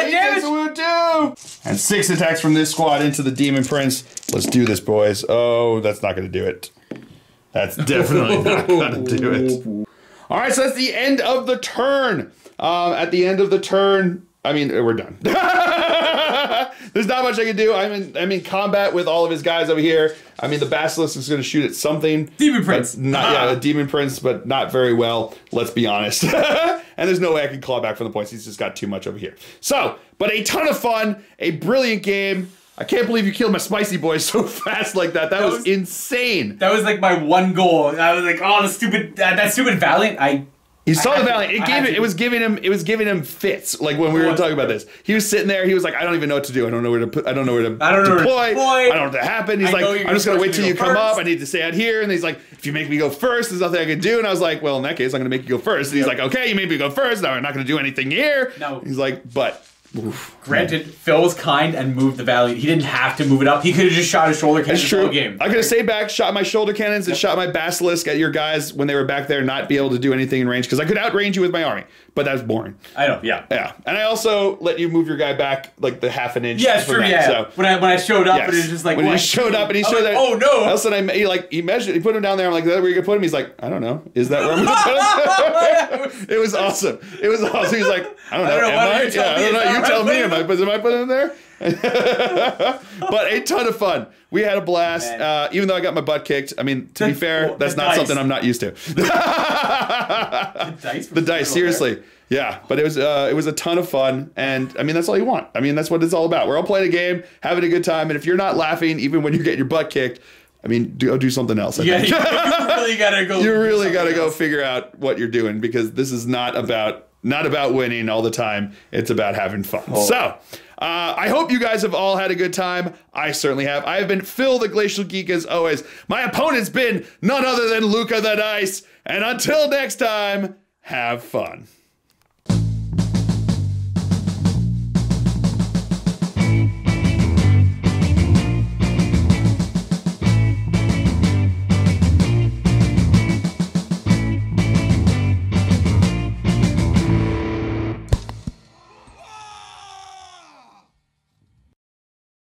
he takes a wound too. And 6 attacks from this squad into the Demon Prince. Let's do this, boys. Oh, that's not going to do it. That's definitely not going to do it. All right, so that's the end of the turn. At the end of the turn, I mean, we're done. There's not much I can do. I'm in combat with all of his guys over here. I mean, the Basilisk is going to shoot at something. Demon Prince. A Demon Prince, but not very well, let's be honest. And there's no way I can claw back from the points. He's just got too much over here. So, but a ton of fun, a brilliant game. I can't believe you killed my spicy boy so fast like that. That was insane. That was like my one goal. I was like, oh, the stupid that stupid Valiant. You saw the Valiant. It was giving him fits. Like when we were talking about this, he was sitting there. He was like, I don't even know what to do. I don't know where to put. I don't know where to deploy. I don't know what to happen. He's like, I'm just gonna wait till you come up. I need to stay out here. And he's like, if you make me go first, there's nothing I can do. And I was like, well, in that case, I'm gonna make you go first. And he's like, okay, you made me go first. Now I'm not gonna do anything here. No. He's like, but. Oof, granted, Phil was kind and moved the Valiant. He didn't have to move it up. He could have just shot his shoulder cannons the whole game. I could have stayed back, shot my shoulder cannons, and shot my Basilisk at your guys when they were back there, not be able to do anything in range, because I could outrange you with my army. But that's boring. I know, yeah. Yeah. And I also let you move your guy back like the half an inch. Yeah, it's true, yeah. So, when I showed up, and it was just like... When he showed up, and he showed that... Oh, no. All of a sudden, he measured, he put him down there. I'm like, is that where you can put him? He's like, I don't know. Is that where I'm going to put him? It was awesome. It was awesome. He's like, I don't know. Am I? Yeah, I don't know. You tell me. Am I putting him there? But a ton of fun. We had a blast. Even though I got my butt kicked. I mean, to be fair, that's not something I'm not used to. The dice, seriously. Yeah, but it was a ton of fun, and I mean that's all you want. I mean that's what it's all about. We're all playing a game, having a good time, and if you're not laughing, even when you're getting your butt kicked, I mean, do something else. I think. You really gotta go. You really gotta go figure out what you're doing, because this is not about winning all the time. It's about having fun. Oh. So. I hope you guys have all had a good time. I certainly have. I have been Phil the Glacial Geek as always. My opponent's been none other than Luca the Dice. And until next time, have fun.